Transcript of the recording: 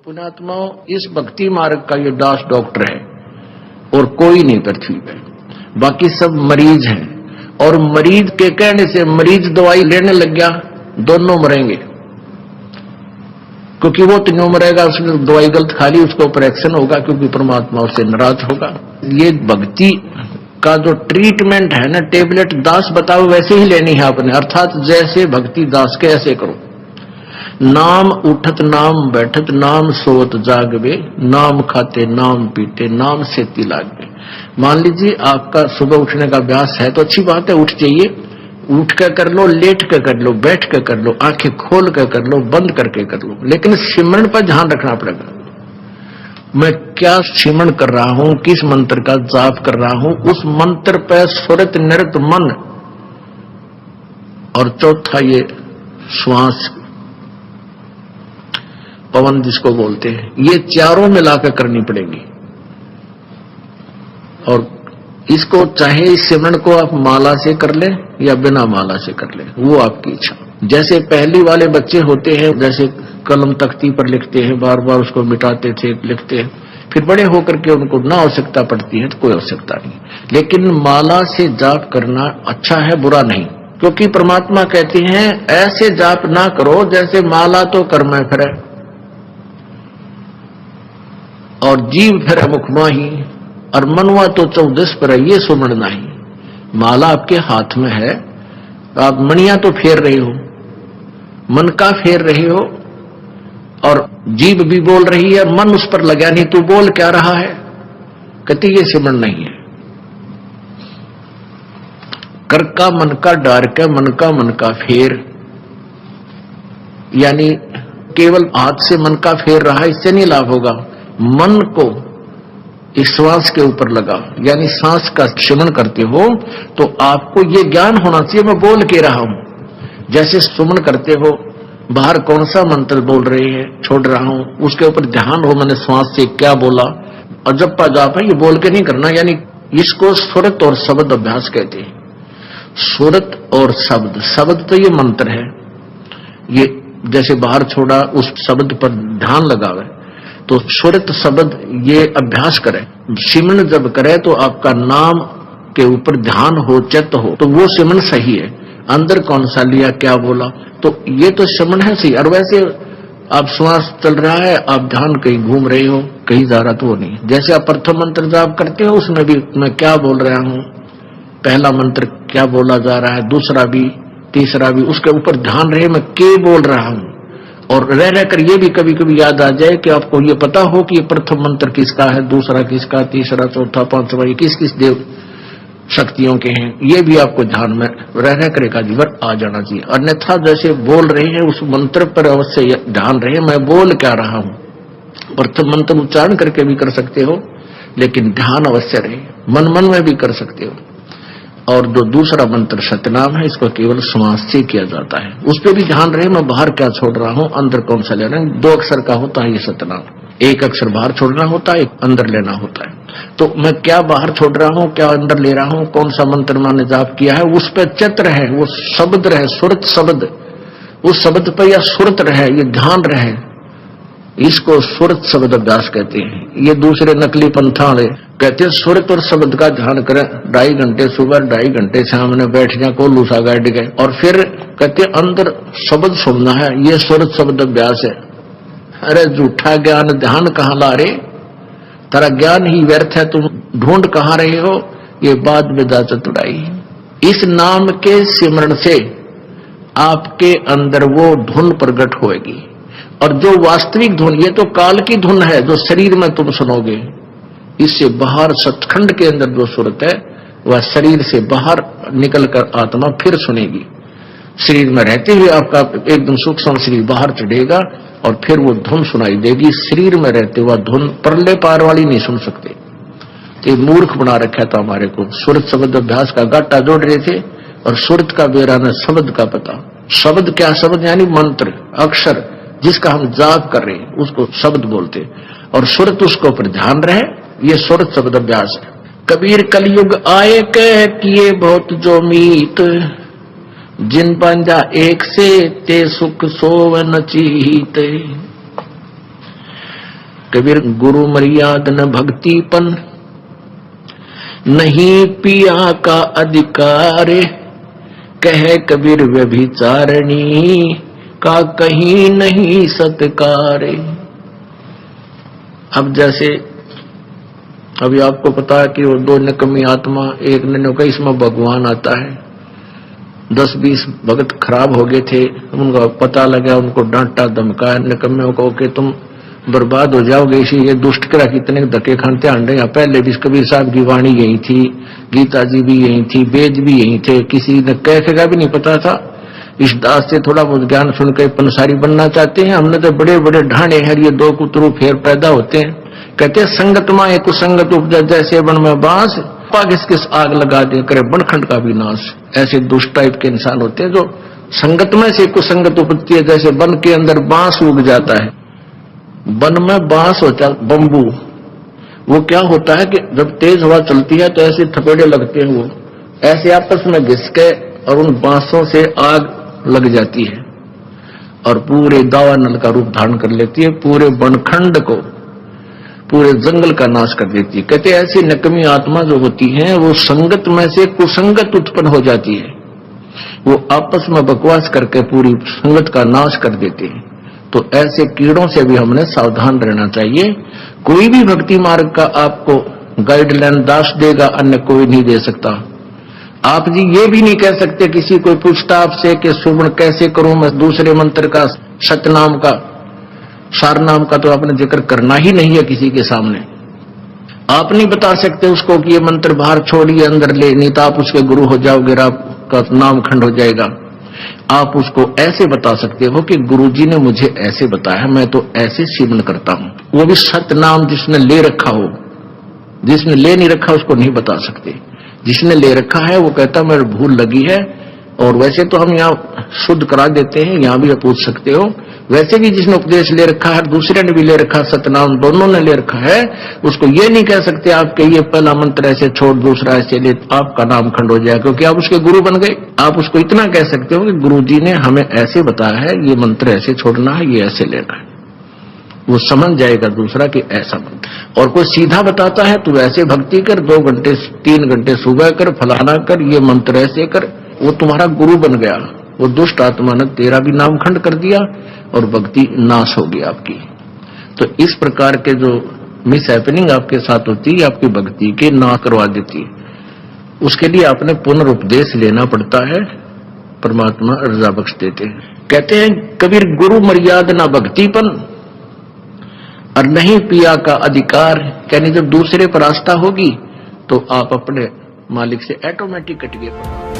पुण्यात्माओं, इस भक्ति मार्ग का ये दास डॉक्टर है और कोई नहीं पृथ्वी पे, बाकी सब मरीज हैं। और मरीज के कहने से मरीज दवाई लेने लग गया, दोनों मरेंगे, क्योंकि वो तीनों मरेगा, उसने दवाई गलत खा ली, उसको ऑपरेशन होगा क्योंकि परमात्मा उससे नाराज होगा। ये भक्ति का जो ट्रीटमेंट है ना, टेबलेट दास बताओ वैसे ही लेनी है आपने, अर्थात जैसे भक्ति दास के ऐसे करो। नाम उठत नाम बैठत नाम सोत जागवे, नाम खाते नाम पीते नाम सेती लागवे। मान लीजिए आपका सुबह उठने का अभ्यास है तो अच्छी बात है, उठ जाइए, उठ कर कर लो, लेट कर कर लो, बैठ कर कर लो, आंखें खोल कर कर लो, बंद करके कर लो, लेकिन सिमरन पर ध्यान रखना पड़ेगा। मैं क्या सिमरन कर रहा हूं, किस मंत्र का जाप कर रहा हूं, उस मंत्र पर सुरत निरत मन, और चौथा ये श्वास पवन जिसको बोलते हैं, ये चारों मिलाकर करनी पड़ेगी। और इसको चाहे इस सिमरन को आप माला से कर ले या बिना माला से कर ले, वो आपकी इच्छा। जैसे पहली वाले बच्चे होते हैं, जैसे कलम तख्ती पर लिखते हैं, बार बार उसको मिटाते थे, लिखते हैं, फिर बड़े होकर के उनको ना आवश्यकता पड़ती है तो कोई आवश्यकता नहीं। लेकिन माला से जाप करना अच्छा है, बुरा नहीं, क्योंकि परमात्मा कहते हैं ऐसे जाप ना करो जैसे माला तो कर्म है फिर, और जीव फिर मुखमा ही, और मनवा तो 14 पर है, ये सुमरण नहीं। माला आपके हाथ में है, आप मणियां तो फेर रहे हो, मन का फेर रहे हो, और जीभ भी बोल रही है, मन उस पर लगा नहीं, तू बोल क्या रहा है, कहती ये सिमरण नहीं है। कर का मन का डार के मन का फेर, यानी केवल हाथ से मन का फेर रहा, इससे नहीं लाभ होगा। मन को इस श्वास के ऊपर लगा, यानी सांस का सिमरन करते हो तो आपको ये ज्ञान होना चाहिए मैं बोल के रहा हूं। जैसे सुमन करते हो, बाहर कौन सा मंत्र बोल रहे हैं, छोड़ रहा हूं, उसके ऊपर ध्यान हो, मैंने श्वास से क्या बोला। और जप्पा जाप है, ये बोल के नहीं करना, यानी इसको सुरत और शब्द अभ्यास कहते हैं। सुरत और शब्द, शब्द तो ये मंत्र है, ये जैसे बाहर छोड़ा उस शब्द पर ध्यान लगावे, तो सुरत शब्द ये अभ्यास करें। सिमरन जब करे तो आपका नाम के ऊपर ध्यान हो, चित्त हो, तो वो सिमरन सही है। अंदर कौन सा लिया, क्या बोला, तो ये तो सिमरन है सही। और वैसे आप श्वास चल रहा है, आप ध्यान कहीं घूम रहे हो, कहीं जा रहा तो वो नहीं। जैसे आप प्रथम मंत्र जाप करते हो, उसमें भी मैं क्या बोल रहा हूं, पहला मंत्र क्या बोला जा रहा है, दूसरा भी, तीसरा भी, उसके ऊपर ध्यान रहे मैं क्या बोल रहा हूं। और रह रहकर ये भी कभी कभी याद आ जाए कि आपको ये पता हो कि ये प्रथम मंत्र किसका है, दूसरा किसका, तीसरा, चौथा, पांचवा, ये किस किस देव शक्तियों के हैं, ये भी आपको ध्यान में रह रहकर एक जीवन आ जाना चाहिए। अन्यथा जैसे बोल रहे हैं उस मंत्र पर अवश्य ध्यान रहे मैं बोल क्या रहा हूं। प्रथम मंत्र उच्चारण करके भी कर सकते हो, लेकिन ध्यान अवश्य रहे, मन मन में भी कर सकते हो। और जो दूसरा मंत्र सतनाम है, इसको केवल श्वास से किया जाता है, उस पर भी ध्यान रहे मैं बाहर क्या छोड़ रहा हूं, अंदर कौन सा ले रहा हूं। 2 अक्षर का होता है ये सतनाम, 1 अक्षर बाहर छोड़ना होता है, 1 अंदर लेना होता है। तो मैं क्या बाहर छोड़ रहा हूं, क्या अंदर ले रहा हूं, कौन सा मंत्र मैंने जाप किया है, उस पर चित्त रहे, वो शब्द रहे, सुरत शब्द, उस शब्द पर या सुरत रहे, ये ध्यान रहे, इसको सुरत शब्द अभ्यास कहते हैं। ये दूसरे नकली पंथाले कहते हैं सुरत और शब्द का ध्यान करें, 2.5 घंटे सुबह, 2.5 घंटे शाम में बैठ जाए, को लूसा गाड़ गए, और फिर कहते अंदर शब्द सुनना है, ये सुरत शब्द अभ्यास है। अरे झूठा ज्ञान ध्यान कहां ला रहे, तेरा ज्ञान ही व्यर्थ है, तुम ढूंढ कहां रहे हो, ये बाद में जा चतुराई। इस नाम के सिमरण से आपके अंदर वो धुन प्रकट होएगी, और जो वास्तविक धुन, ये तो काल की धुन है जो शरीर में तुम सुनोगे, इससे बाहर सचखंड के अंदर जो सुरत है वह शरीर से बाहर निकलकर आत्मा फिर सुनेगी। शरीर में रहते हुए आपका एकदम सूक्ष्म शरीर बाहर चढ़ेगा और फिर वो धुन सुनाई देगी। शरीर में रहते हुआ धुन परले पार वाली नहीं सुन सकते, तो मूर्ख बना रखा था हमारे को। सुरत शब्द अभ्यास का गाटा जोड़ रहे थे, और सुरत का बेरा न शब्द का पता। शब्द क्या, शब्द यानी मंत्र, अक्षर, जिसका हम जाप कर रहे हैं उसको शब्द बोलते, और सुरत उसके ऊपर ध्यान रहे, ये सुरत शब्द अभ्यास है। कबीर कलयुग आए कह किए बहुत जो मीत, जिन पंजा एक से ते सुख सोव न चीत। कबीर गुरु मर्याद न भक्तिपन, नहीं पिया का अधिकार, कह कबीर व्यभिचारिणी का कहीं नहीं सत्कार। अब जैसे अभी आपको पता है कि वो दो निकम्मी आत्मा, एक ने कहा इसमें भगवान आता है, 10-20 भगत खराब हो गए थे, उनका पता लगा, उनको डांटा धमकाया निकम्मे को कि तुम बर्बाद हो जाओगे, इसी ये दुष्ट करा कितने धक्के खानते आंडे। यहाँ पहले भी कबीर साहब की वाणी यही थी, गीता जी भी यही थी, वेद भी यही थे, किसी ने कैसे का भी नहीं पता था। इस दास से थोड़ा बहुत ज्ञान सुनकर पंसारी बनना चाहते हैं। हमने तो बड़े बड़े ढांडे हैं, ये दो कुतरू फेर पैदा होते हैं। कहते हैं संगत माए कुसंगत उपजा, जैसे बन में बांस पाग किस आग लगा दे करे बनखंड का भी नाश। ऐसे दुष्ट टाइप के इंसान होते हैं जो संगत में से कुसंगत उपजती है। जैसे वन के अंदर बांस उग जाता है, वन में बांस होता बम्बू, वो क्या होता है कि जब तेज हवा चलती है तो ऐसे थपेड़े लगते हैं, वो ऐसे आपस में घिस के और उन बांसों से आग लग जाती है और पूरे दावानल का रूप धारण कर लेती है, पूरे बनखंड को, पूरे जंगल का नाश कर देती है। कहते ऐसी नकमी आत्मा जो होती है वो संगत में से कुसंगत उत्पन्न हो जाती है, वो आपस में बकवास करके पूरी संगत का नाश कर देते हैं। तो ऐसे कीड़ों से भी हमने सावधान रहना चाहिए। कोई भी भक्ति मार्ग का आपको गाइडलाइन दास देगा, अन्य कोई नहीं दे सकता। आप जी ये भी नहीं कह सकते, किसी कोई पूछता आपसे कि सुमन कैसे करूं मैं, दूसरे मंत्र का सतनाम का सार नाम का तो आपने जिक्र करना ही नहीं है किसी के सामने। आप नहीं बता सकते उसको कि ये मंत्र बाहर छोड़िए अंदर ले, नहीं तो आप उसके गुरु हो जाओगे, आपका नाम खंड हो जाएगा। आप उसको ऐसे बता सकते हो कि गुरुजी ने मुझे ऐसे बताया, मैं तो ऐसे सेवन करता हूं। वो भी सतनाम जिसने ले रखा हो, जिसने ले नहीं रखा उसको नहीं बता सकते। जिसने ले रखा है वो कहता मेरे भूल लगी है। और वैसे तो हम यहाँ शुद्ध करा देते हैं, यहाँ भी आप पूछ सकते हो। वैसे भी जिसने उपदेश ले रखा है, दूसरे ने भी ले रखा, सतनाम दोनों ने ले रखा है, उसको ये नहीं कह सकते आपके ये पहला मंत्र ऐसे छोड़ दूसरा ऐसे ले, आपका नाम खंड हो जाएगा, क्योंकि आप उसके गुरु बन गए। आप उसको इतना कह सकते हो कि गुरुजी ने हमें ऐसे बताया है, ये मंत्र ऐसे छोड़ना है, ये ऐसे लेना है, वो समझ जाएगा दूसरा कि ऐसा मंत्र। और कोई सीधा बताता है तो वैसे भक्ति कर, 2 घंटे 3 घंटे सुबह कर, फलाना कर, ये मंत्र ऐसे कर, वो तुम्हारा गुरु बन गया। वो दुष्ट आत्मा ने तेरा भी नाम खंड कर दिया और भक्ति नाश होगी आपकी। तो इस प्रकार के जो मिस हैपनिंग आपके साथ होती है, आपकी भक्ति के ना करवा देती है। उसके लिए आपने पुनरुपदेश लेना पड़ता है, परमात्मा रजा बख्श देते हैं। कहते हैं कबीर गुरु मर्याद ना भक्तिपन और नहीं पिया का अधिकार। यानी जब दूसरे पर आस्था होगी तो आप अपने मालिक से ऑटोमेटिक कट गए।